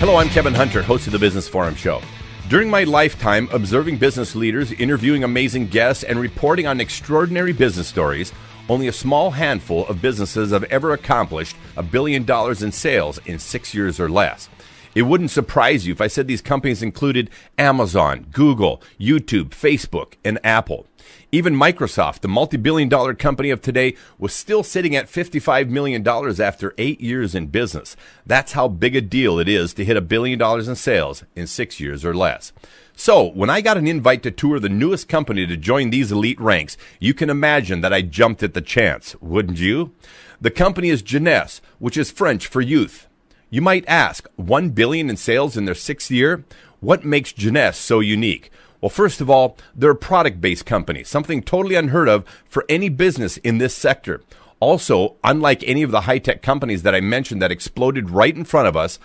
Hello, I'm Kevin Hunter, host of the Business Forum Show. During my lifetime observing business leaders, interviewing amazing guests, and reporting on extraordinary business stories, only a small handful of businesses have ever accomplished $1 billion in sales in 6 years or less. It wouldn't surprise you if I said these companies included Amazon, Google, YouTube, Facebook, and Apple. Even Microsoft, the multi-billion-dollar company of today, was still sitting at $55 million after 8 years in business. That's how big a deal it is to hit $1 billion in sales in 6 years or less. So, when I got an invite to tour the newest company to join these elite ranks, you can imagine that I jumped at the chance, wouldn't you? The company is Jeunesse, which is French for youth. You might ask, $1 billion in sales in their 6th year? What makes Jeunesse so unique? Well, first of all, they're a product-based company, something totally unheard of for any business in this sector. Also, unlike any of the high-tech companies that I mentioned that exploded right in front of us,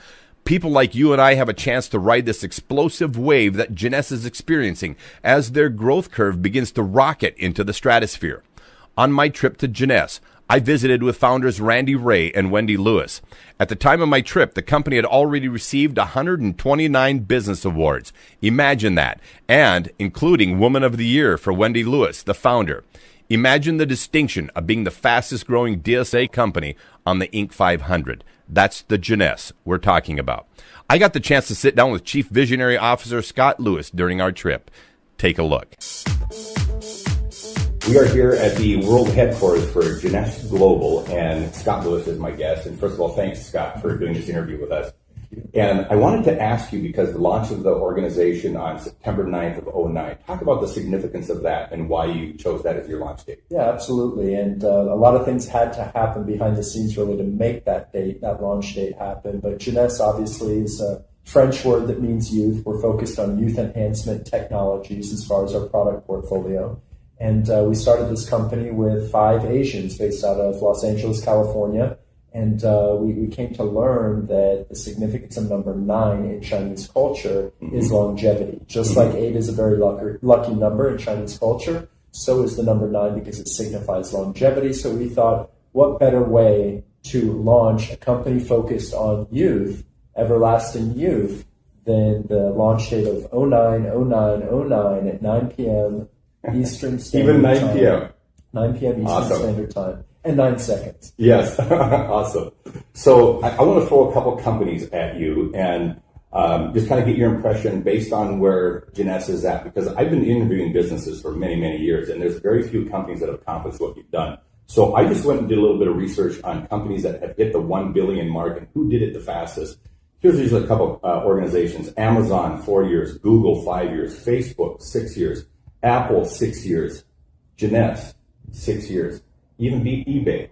people like you and I have a chance to ride this explosive wave that Jeunesse is experiencing as their growth curve begins to rocket into the stratosphere. On my trip to Jeunesse, I visited with founders Randy Ray and Wendy Lewis. At the time of my trip, the company had already received 129 business awards. Imagine that. And including Woman of the Year for Wendy Lewis, the founder. Imagine the distinction of being the fastest growing DSA company on the Inc. 500. That's the Jeunesse we're talking about. I got the chance to sit down with Chief Visionary Officer Scott Lewis during our trip. Take a look. We are here at the world headquarters for Jeunesse Global, and Scott Lewis is my guest. And first of all, thanks, Scott, for doing this interview with us. And I wanted to ask you, because the launch of the organization on September 9th of 2009, talk about the significance of that and why you chose that as your launch date. Yeah, absolutely. And a lot of things had to happen behind the scenes really to make that date, that launch date happen. But Jeunesse obviously is a French word that means youth. We're focused on youth enhancement technologies as far as our product portfolio. And we started this company with 5 Asians based out of Los Angeles, California. And we came to learn that the significance of number 9 in Chinese culture is longevity. Just like 8 is a very lucky number in Chinese culture, so is the number 9 because it signifies longevity. So we thought, what better way to launch a company focused on youth, everlasting youth, than the launch date of 09/09/09 at 9 p.m. Eastern Standard Time. Even 9 p.m. 9 p.m. Eastern Standard Time. And 9 seconds. Yes. Awesome. So I want to throw a couple companies at you and just kind of get your impression based on where Jeunesse is at, because I've been interviewing businesses for many, many years, and there's very few companies that have accomplished what you've done. So I just went and did a little bit of research on companies that have hit the 1 billion mark and who did it the fastest. Here's just a couple organizations. Amazon, 4 years. Google, 5 years. Facebook, 6 years. Apple, 6 years. Jeunesse, 6 years. Even beat eBay,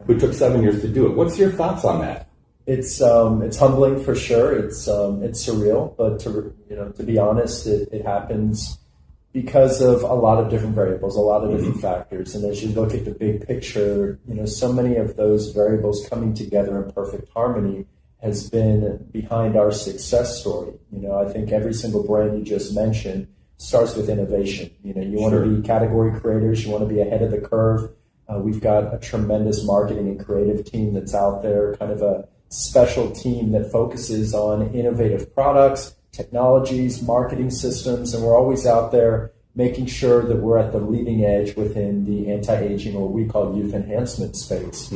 who took 7 years to do it. What's your thoughts on that? It's humbling for sure. It's surreal, but to be honest, it happens because of a lot of different variables, a lot of different factors. And as you look at the big picture, so many of those variables coming together in perfect harmony has been behind our success story. I think every single brand you just mentioned starts with innovation. You want to be category creators. You want to be ahead of the curve. We've got a tremendous marketing and creative team that's out there, kind of a special team that focuses on innovative products, technologies, marketing systems, and we're always out there making sure that we're at the leading edge within the anti-aging, or what we call youth enhancement space.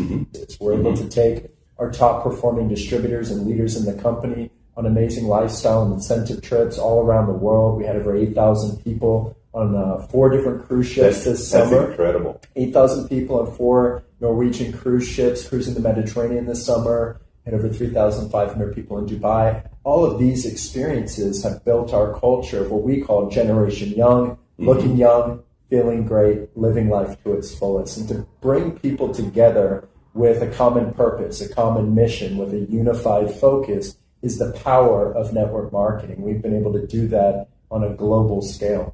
We're able to take our top performing distributors and leaders in the company on amazing lifestyle and incentive trips all around the world. We had over 8,000 people on 4 different cruise ships this summer. That's incredible. 8,000 people on 4 Norwegian cruise ships cruising the Mediterranean this summer, and over 3,500 people in Dubai. All of these experiences have built our culture of what we call Generation Young, looking young, feeling great, living life to its fullest. And to bring people together with a common purpose, a common mission, with a unified focus is the power of network marketing. We've been able to do that on a global scale.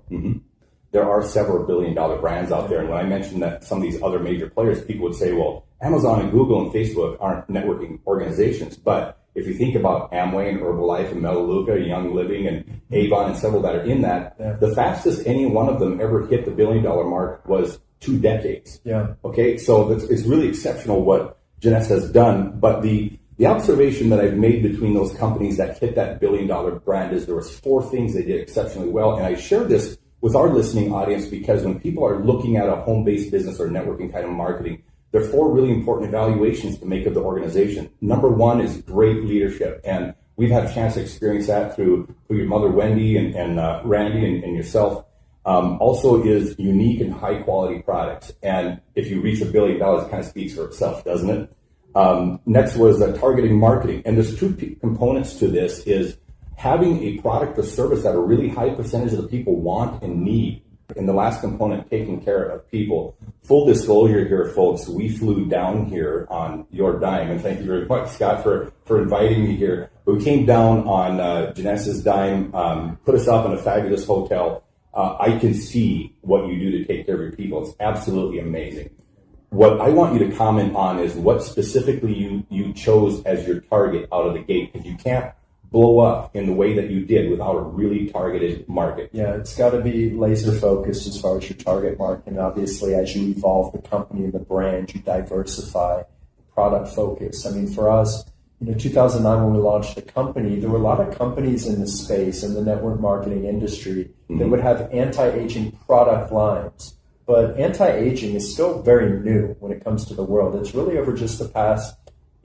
There are several billion-dollar brands out there, and when I mentioned that some of these other major players, people would say, well, Amazon and Google and Facebook aren't networking organizations, but if you think about Amway and Herbalife and Melaleuca, Young Living and Avon and several that are in that, the fastest any one of them ever hit the billion-dollar mark was 2 decades. Okay, so it's really exceptional what Jeunesse has done, but the The observation that I've made between those companies that hit that billion-dollar brand is there was 4 things they did exceptionally well. And I share this with our listening audience because when people are looking at a home-based business or networking kind of marketing, there are 4 really important evaluations to make of the organization. Number 1 is great leadership. And we've had a chance to experience that through your mother, Wendy, and Randy, and yourself. Also is unique and high-quality products. And if you reach $1 billion, it kind of speaks for itself, doesn't it? Next was targeting marketing. And there's 2 components to this, is having a product or service that a really high percentage of the people want and need. And the last component, taking care of people. Full disclosure here, folks, we flew down here on your dime. And thank you very much, Scott, for inviting me here. But we came down on Jeunesse's dime, put us up in a fabulous hotel. I can see what you do to take care of your people. It's absolutely amazing. What I want you to comment on is what specifically you chose as your target out of the gate, because you can't blow up in the way that you did without a really targeted market. Yeah, it's got to be laser focused as far as your target market. And obviously, as you evolve the company and the brand, you diversify product focus. I mean, for us, 2009 when we launched the company, there were a lot of companies in the space, in the network marketing industry, that would have anti-aging product lines. But anti-aging is still very new when it comes to the world. It's really over just the past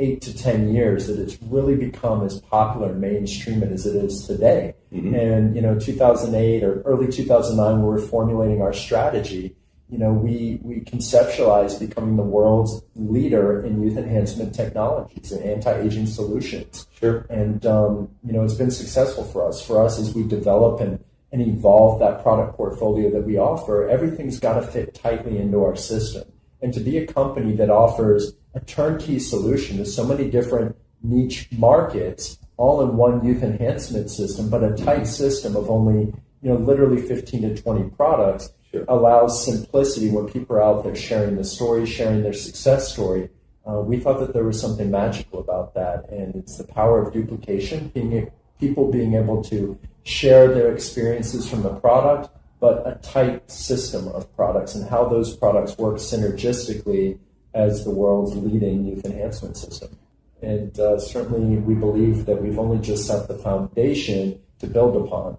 8 to 10 years that it's really become as popular and mainstream as it is today. And, 2008 or early 2009, when we were formulating our strategy, we conceptualized becoming the world's leader in youth enhancement technologies and anti-aging solutions. Sure. And, it's been successful for us. For us, as we develop and evolve that product portfolio that we offer, everything's got to fit tightly into our system. And to be a company that offers a turnkey solution to so many different niche markets, all in one youth enhancement system, but a tight system of only, literally 15 to 20 products, sure, allows simplicity when people are out there sharing the story, sharing their success story. We thought that there was something magical about that. And it's the power of duplication, people being able to share their experiences from the product, but a tight system of products and how those products work synergistically as the world's leading youth enhancement system. And certainly we believe that we've only just set the foundation to build upon.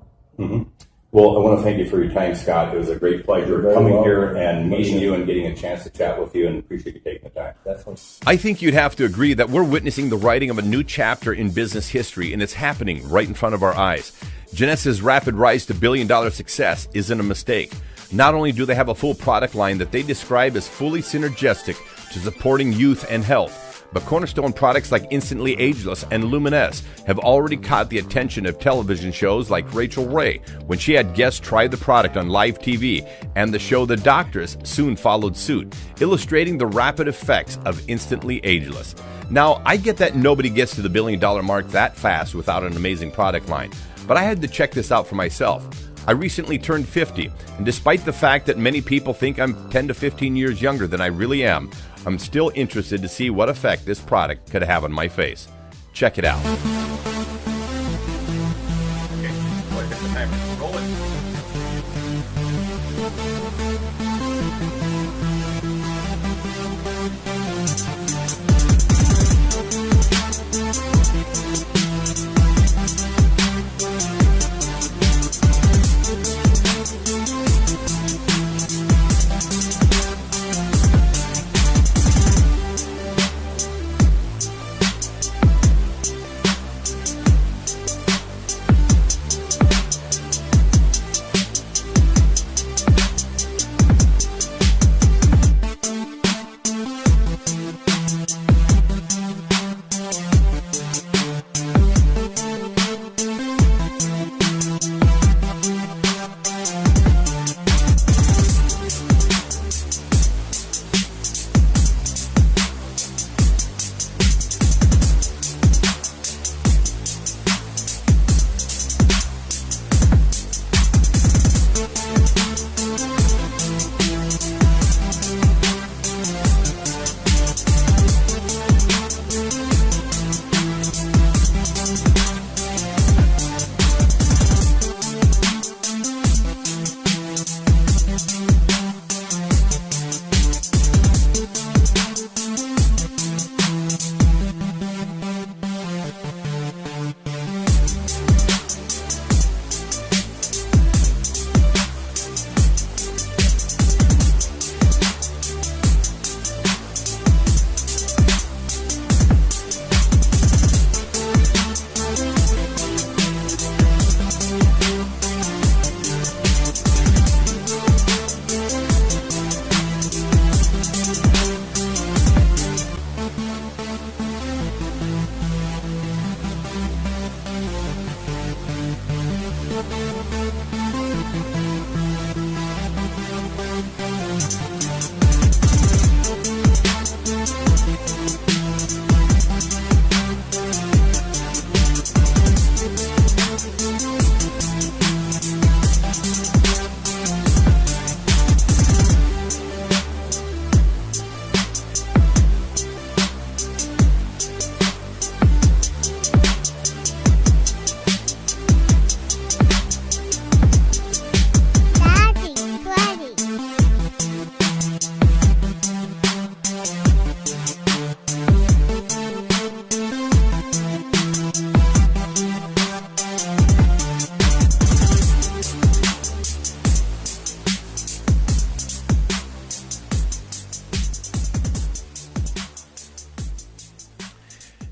Well, I want to thank you for your time, Scott. It was a great pleasure coming here and meeting you and getting a chance to chat with you, and appreciate you taking the time. Definitely. I think you'd have to agree that we're witnessing the writing of a new chapter in business history, and it's happening right in front of our eyes. Jeunesse's rapid rise to billion-dollar success isn't a mistake. Not only do they have a full product line that they describe as fully synergistic to supporting youth and health, but cornerstone products like Instantly Ageless and Luminesse have already caught the attention of television shows like Rachel Ray when she had guests try the product on live TV, and the show The Doctors soon followed suit, illustrating the rapid effects of Instantly Ageless. Now, I get that nobody gets to the billion-dollar mark that fast without an amazing product line, but I had to check this out for myself. I recently turned 50, and despite the fact that many people think I'm 10 to 15 years younger than I really am, I'm still interested to see what effect this product could have on my face. Check it out.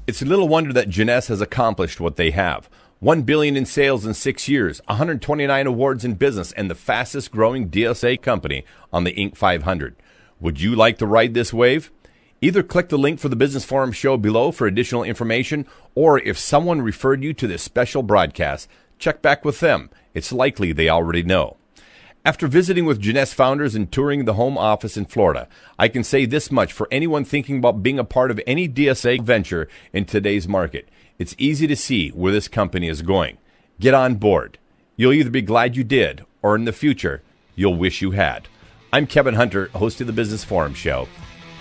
It's little wonder that Jeunesse has accomplished what they have. $1 billion in sales in 6 years, 129 awards in business, and the fastest growing DSA company on the Inc. 500. Would you like to ride this wave? Either click the link for the Business Forum show below for additional information, or if someone referred you to this special broadcast, check back with them. It's likely they already know. After visiting with Jeunesse founders and touring the home office in Florida, I can say this much for anyone thinking about being a part of any DSA venture in today's market. It's easy to see where this company is going. Get on board. You'll either be glad you did, or in the future, you'll wish you had. I'm Kevin Hunter, host of the Business Forum Show.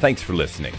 Thanks for listening.